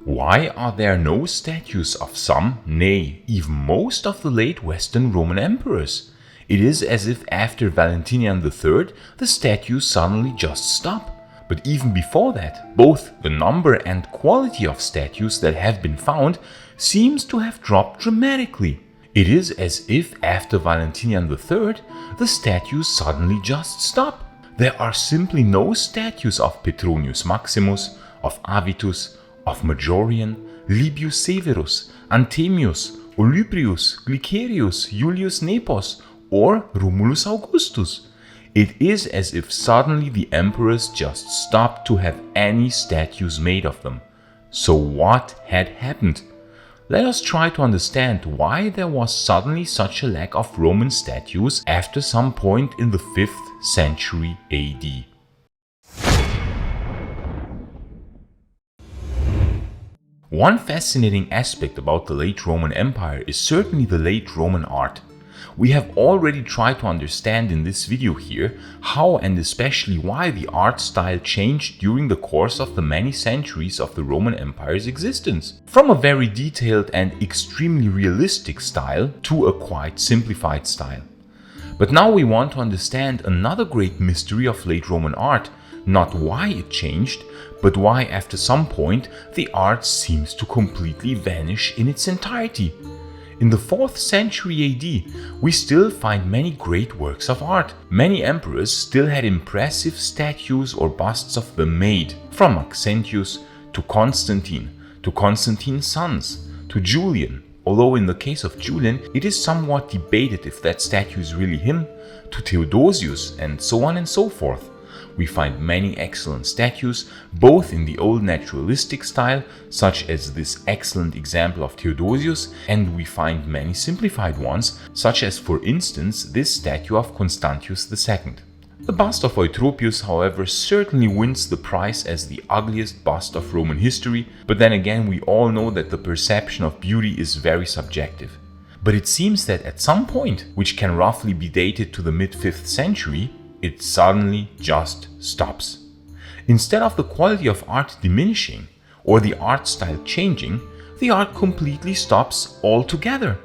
Why are there no statues of some, nay, even most of the late Western Roman emperors? It is as if after Valentinian III, the statues suddenly just stop. But even before that, both the number and quality of statues that have been found seems to have dropped dramatically. It is as if after Valentinian III, the statues suddenly just stop. There are simply no statues of Petronius Maximus, of Avitus, of Majorian, Libius Severus, Anthemius, Olybrius, Glycerius, Julius Nepos, or Romulus Augustus. It is as if suddenly the emperors just stopped to have any statues made of them. So what had happened? Let us try to understand why there was suddenly such a lack of Roman statues after some point in the 5th century AD. One fascinating aspect about the late Roman Empire is certainly the late Roman art. We have already tried to understand in this video here how and especially why the art style changed during the course of the many centuries of the Roman Empire's existence. From a very detailed and extremely realistic style to a quite simplified style. But now we want to understand another great mystery of late Roman art, not why it changed, but why after some point the art seems to completely vanish in its entirety. In the 4th century AD, we still find many great works of art. Many emperors still had impressive statues or busts of them made, from Maxentius to Constantine's sons, to Julian, although in the case of Julian it is somewhat debated if that statue is really him, to Theodosius, and so on and so forth. We find many excellent statues, both in the old naturalistic style, such as this excellent example of Theodosius, and we find many simplified ones, such as for instance this statue of Constantius II. The bust of Eutropius, however, certainly wins the prize as the ugliest bust of Roman history, but then again we all know that the perception of beauty is very subjective. But it seems that at some point, which can roughly be dated to the mid-5th century, it suddenly just stops. Instead of the quality of art diminishing or the art style changing, the art completely stops altogether.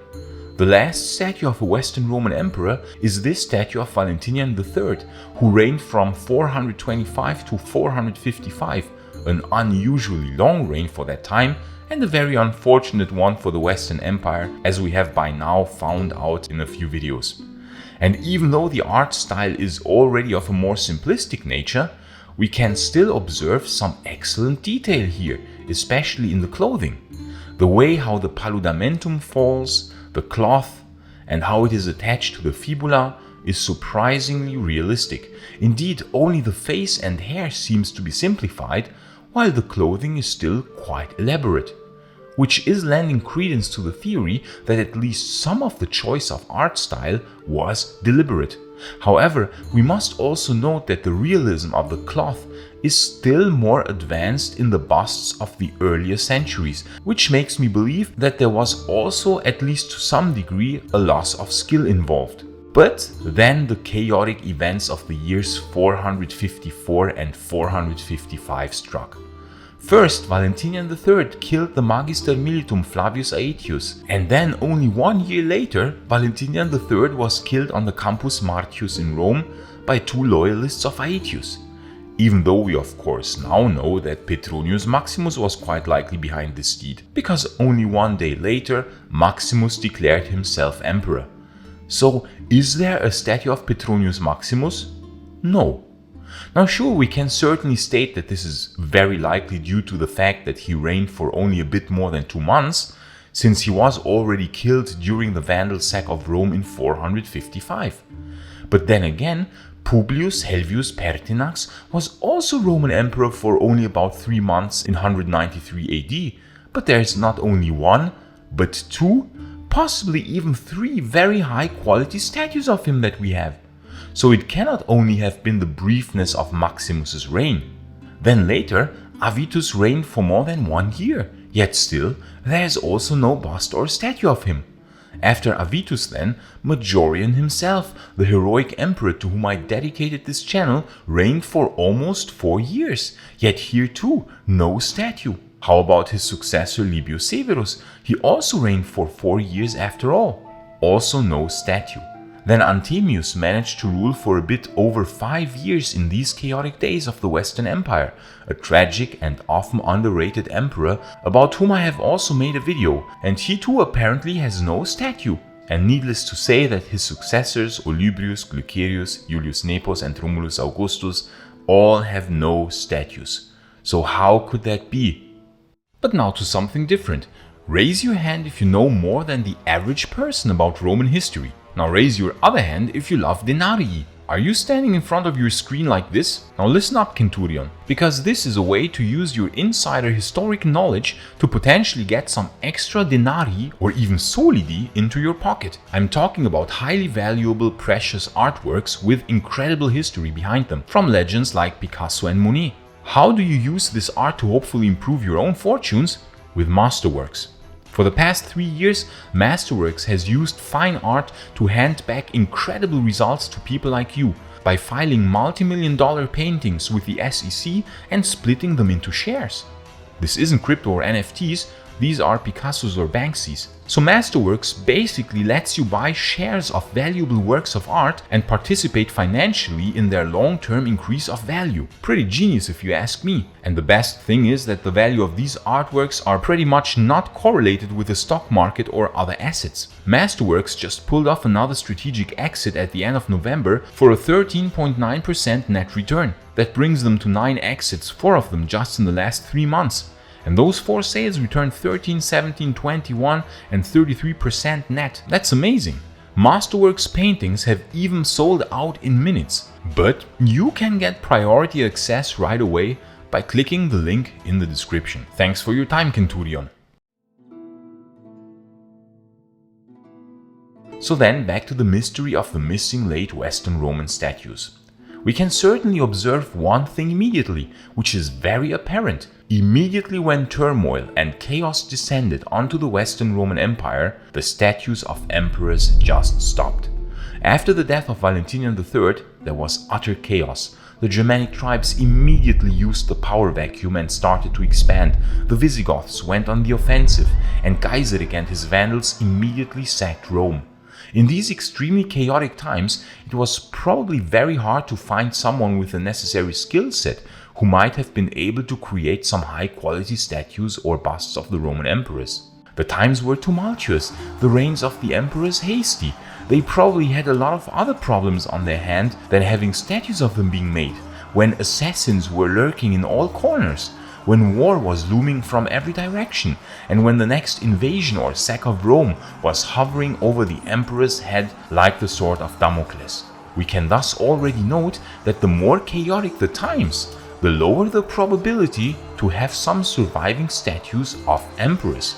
The last statue of a Western Roman emperor is this statue of Valentinian III, who reigned from 425 to 455, an unusually long reign for that time and a very unfortunate one for the Western Empire, as we have by now found out in a few videos. And even though the art style is already of a more simplistic nature, we can still observe some excellent detail here, especially in the clothing. The way how the paludamentum falls, the cloth, and how it is attached to the fibula is surprisingly realistic. Indeed, only the face and hair seems to be simplified, while the clothing is still quite elaborate, which is lending credence to the theory that at least some of the choice of art style was deliberate. However, we must also note that the realism of the cloth is still more advanced in the busts of the earlier centuries, which makes me believe that there was also, at least to some degree, a loss of skill involved. But then the chaotic events of the years 454 and 455 struck. First, Valentinian III killed the Magister Militum Flavius Aetius, and then only 1 year later, Valentinian III was killed on the Campus Martius in Rome by 2 loyalists of Aetius. Even though we of course now know that Petronius Maximus was quite likely behind this deed, because only 1 day later Maximus declared himself emperor. So, is there a statue of Petronius Maximus? No. Now sure, we can certainly state that this is very likely due to the fact that he reigned for only a bit more than 2 months, since he was already killed during the Vandal sack of Rome in 455. But then again, Publius Helvius Pertinax was also Roman emperor for only about 3 months in 193 AD, but there is not only 1, but 2, possibly even 3 very high quality statues of him that we have. So it cannot only have been the briefness of Maximus's reign. Then later, Avitus reigned for more than 1 year, yet still there is also no bust or statue of him. After Avitus then, Majorian himself, the heroic emperor to whom I dedicated this channel, reigned for almost 4 years, yet here too no statue. How about his successor Livius Severus? He also reigned for 4 years after all. Also no statue. Then Anthemius managed to rule for a bit over 5 years in these chaotic days of the Western Empire, a tragic and often underrated emperor about whom I have also made a video, and he too apparently has no statue. And needless to say that his successors Olybrius, Glycerius, Julius Nepos and Romulus Augustus all have no statues. So how could that be? But now to something different. Raise your hand if you know more than the average person about Roman history. Now raise your other hand if you love denarii. Are you standing in front of your screen like this? Now listen up, Centurion, because this is a way to use your insider historic knowledge to potentially get some extra denarii or even solidi into your pocket. I'm talking about highly valuable, precious artworks with incredible history behind them, from legends like Picasso and Monet. How do you use this art to hopefully improve your own fortunes? With Masterworks. For the past 3 years, Masterworks has used fine art to hand back incredible results to people like you by filing multi-million-dollar paintings with the SEC and splitting them into shares. This isn't crypto or NFTs, these are Picassos or Banksys. So Masterworks basically lets you buy shares of valuable works of art and participate financially in their long-term increase of value. Pretty genius if you ask me. And the best thing is that the value of these artworks are pretty much not correlated with the stock market or other assets. Masterworks just pulled off another strategic exit at the end of November for a 13.9% net return. That brings them to 9 exits, 4 of them just in the last 3 months. And those 4 sales returned 13, 17, 21 and 33% net. That's amazing. Masterworks paintings have even sold out in minutes. But you can get priority access right away by clicking the link in the description. Thanks for your time, Centurion. So then back to the mystery of the missing late Western Roman statues. We can certainly observe one thing immediately, which is very apparent. Immediately when turmoil and chaos descended onto the Western Roman Empire, the statues of emperors just stopped. After the death of Valentinian III, there was utter chaos. The Germanic tribes immediately used the power vacuum and started to expand. The Visigoths went on the offensive, and Gaiseric and his Vandals immediately sacked Rome. In these extremely chaotic times, it was probably very hard to find someone with the necessary skill set who might have been able to create some high-quality statues or busts of the Roman emperors. The times were tumultuous, the reigns of the emperors hasty. They probably had a lot of other problems on their hand than having statues of them being made, when assassins were lurking in all corners, when war was looming from every direction, and when the next invasion or sack of Rome was hovering over the emperor's head like the sword of Damocles. We can thus already note that the more chaotic the times, the lower the probability to have some surviving statues of emperors.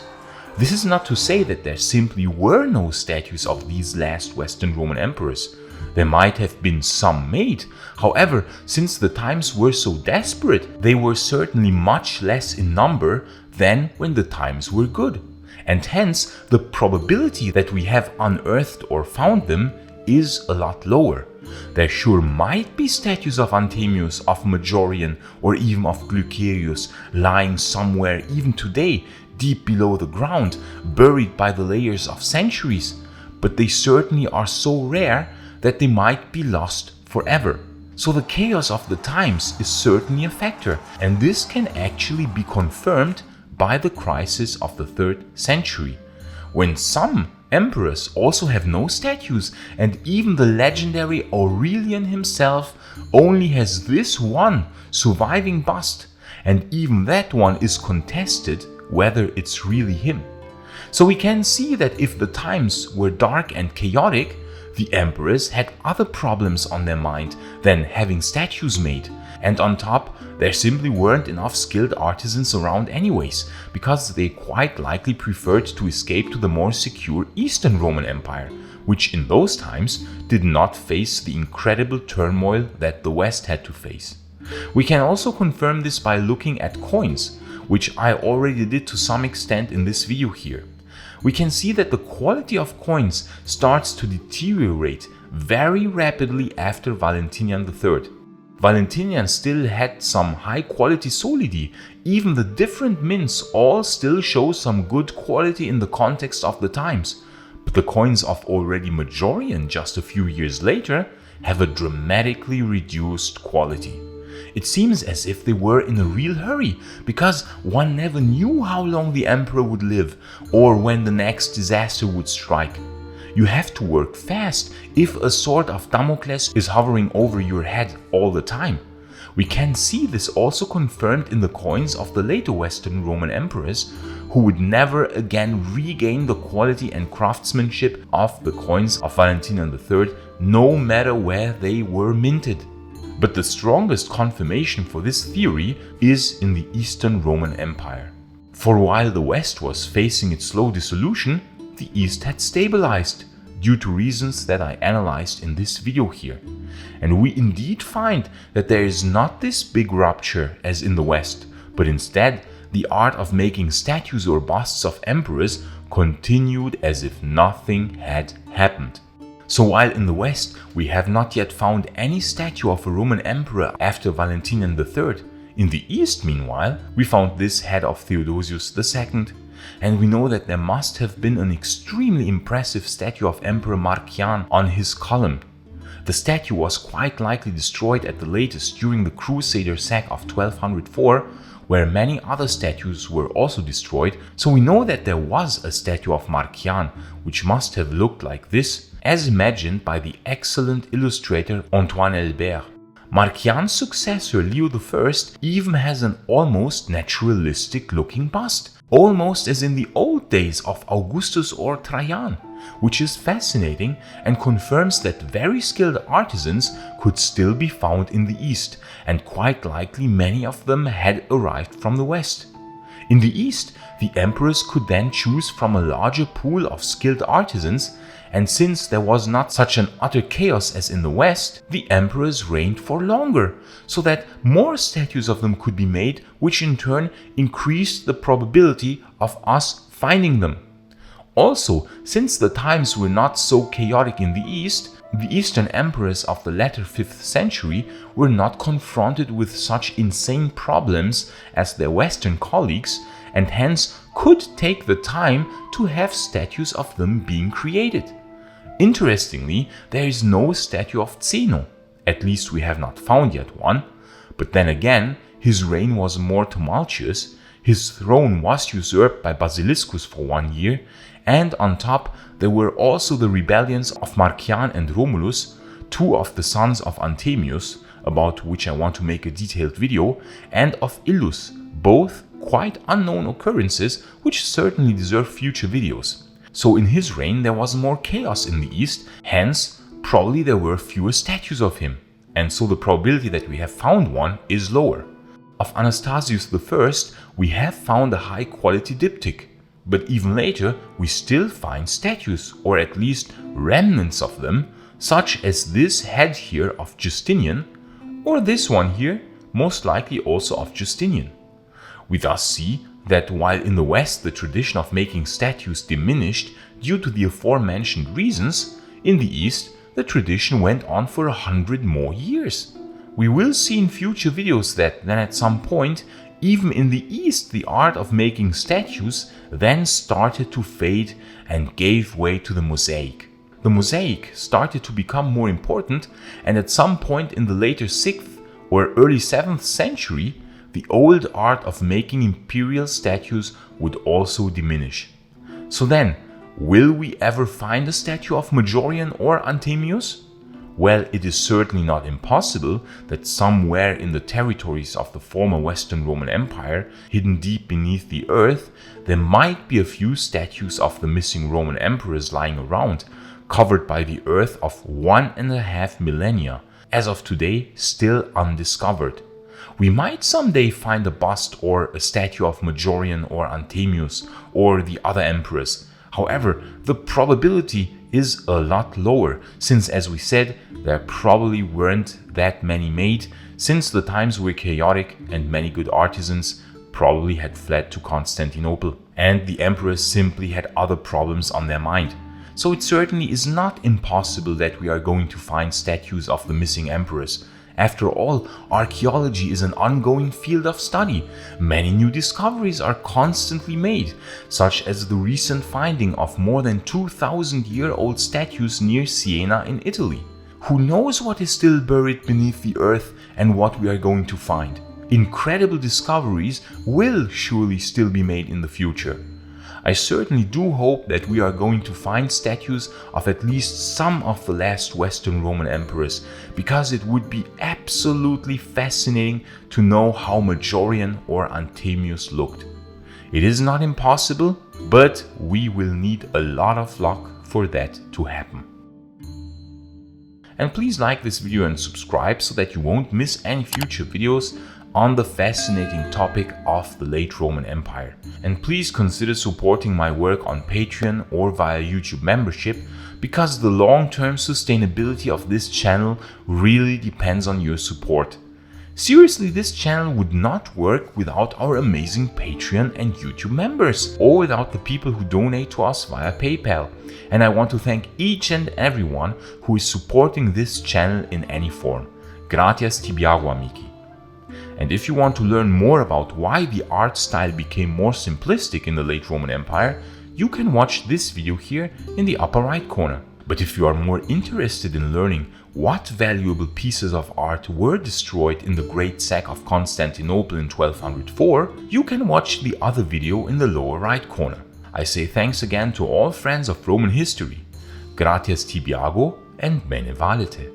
This is not to say that there simply were no statues of these last Western Roman emperors. There might have been some made. However, since the times were so desperate, they were certainly much less in number than when the times were good. And hence, the probability that we have unearthed or found them is a lot lower. There sure might be statues of Anthemius, of Maiorianus, or even of Glycerius lying somewhere even today, deep below the ground, buried by the layers of centuries. But they certainly are so rare that they might be lost forever. So the chaos of the times is certainly a factor, and this can actually be confirmed by the crisis of the 3rd century, when some emperors also have no statues, and even the legendary Aurelian himself only has this one surviving bust, and even that one is contested whether it's really him. So we can see that if the times were dark and chaotic, the emperors had other problems on their mind than having statues made, and on top, there simply weren't enough skilled artisans around anyways, because they quite likely preferred to escape to the more secure Eastern Roman Empire, which in those times did not face the incredible turmoil that the West had to face. We can also confirm this by looking at coins, which I already did to some extent in this video here. We can see that the quality of coins starts to deteriorate very rapidly after Valentinian III. Valentinian still had some high quality solidi. Even the different mints all still show some good quality in the context of the times. But the coins of already Majorian just a few years later have a dramatically reduced quality. It seems as if they were in a real hurry, because one never knew how long the emperor would live or when the next disaster would strike. You have to work fast if a sword of Damocles is hovering over your head all the time. We can see this also confirmed in the coins of the later Western Roman emperors, who would never again regain the quality and craftsmanship of the coins of Valentinian III, no matter where they were minted. But the strongest confirmation for this theory is in the Eastern Roman Empire. For while the West was facing its slow dissolution, the East had stabilized, due to reasons that I analyzed in this video here. And we indeed find that there is not this big rupture as in the West, but instead the art of making statues or busts of emperors continued as if nothing had happened. So while in the West we have not yet found any statue of a Roman emperor after Valentinian III, in the East meanwhile we found this head of Theodosius II, and we know that there must have been an extremely impressive statue of Emperor Marcian on his column. The statue was quite likely destroyed at the latest during the Crusader sack of 1204, where many other statues were also destroyed, so we know that there was a statue of Marcian, which must have looked like this, as imagined by the excellent illustrator Antoine Elbert. Marcian's successor Leo I even has an almost naturalistic looking bust, almost as in the old days of Augustus or Trajan, which is fascinating and confirms that very skilled artisans could still be found in the East, and quite likely many of them had arrived from the West. In the East, the emperors could then choose from a larger pool of skilled artisans, and since there was not such an utter chaos as in the West, the emperors reigned for longer, so that more statues of them could be made, which in turn increased the probability of us finding them. Also, since the times were not so chaotic in the East, the Eastern emperors of the latter 5th century were not confronted with such insane problems as their Western colleagues, and hence could take the time to have statues of them being created. Interestingly, there is no statue of Zeno, at least we have not found yet one, but then again, his reign was more tumultuous, his throne was usurped by Basiliscus for 1 year, and on top there were also the rebellions of Marcian and Romulus, two of the sons of Anthemius, about which I want to make a detailed video, and of Illus, both quite unknown occurrences which certainly deserve future videos. So in his reign there was more chaos in the East, hence probably there were fewer statues of him, and so the probability that we have found one is lower. Of Anastasius I we have found a high quality diptych, but even later we still find statues, or at least remnants of them, such as this head here of Justinian, or this one here, most likely also of Justinian. We thus see that while in the West the tradition of making statues diminished due to the aforementioned reasons, in the East the tradition went on for 100 more years. We will see in future videos that then at some point, even in the East, the art of making statues then started to fade and gave way to the mosaic. The mosaic started to become more important, and at some point in the later 6th or early 7th century, the old art of making imperial statues would also diminish. So then, will we ever find a statue of Majorian or Anthemius? Well, it is certainly not impossible that somewhere in the territories of the former Western Roman Empire, hidden deep beneath the earth, there might be a few statues of the missing Roman emperors lying around, covered by the earth of 1.5 millennia, as of today still undiscovered. We might someday find a bust or a statue of Majorian or Anthemius or the other emperors. However, the probability is a lot lower, since as we said, there probably weren't that many made, since the times were chaotic and many good artisans probably had fled to Constantinople, and the emperors simply had other problems on their mind. So it certainly is not impossible that we are going to find statues of the missing emperors, After all, archaeology is an ongoing field of study. Many new discoveries are constantly made, such as the recent finding of more than 2,000-year-old statues near Siena in Italy. Who knows what is still buried beneath the earth and what we are going to find? Incredible discoveries will surely still be made in the future. I certainly do hope that we are going to find statues of at least some of the last Western Roman emperors, because it would be absolutely fascinating to know how Majorian or Anthemius looked. It is not impossible, but we will need a lot of luck for that to happen. And please like this video and subscribe so that you won't miss any future videos on the fascinating topic of the late Roman Empire. And please consider supporting my work on Patreon or via YouTube membership, because the long-term sustainability of this channel really depends on your support. Seriously, this channel would not work without our amazing Patreon and YouTube members, or without the people who donate to us via PayPal. And I want to thank each and everyone who is supporting this channel in any form. Gratias tibiago, amici. And if you want to learn more about why the art style became more simplistic in the late Roman Empire, you can watch this video here in the upper right corner. But if you are more interested in learning what valuable pieces of art were destroyed in the Great Sack of Constantinople in 1204, you can watch the other video in the lower right corner. I say thanks again to all friends of Roman history. Gratias tibiago and bene valete.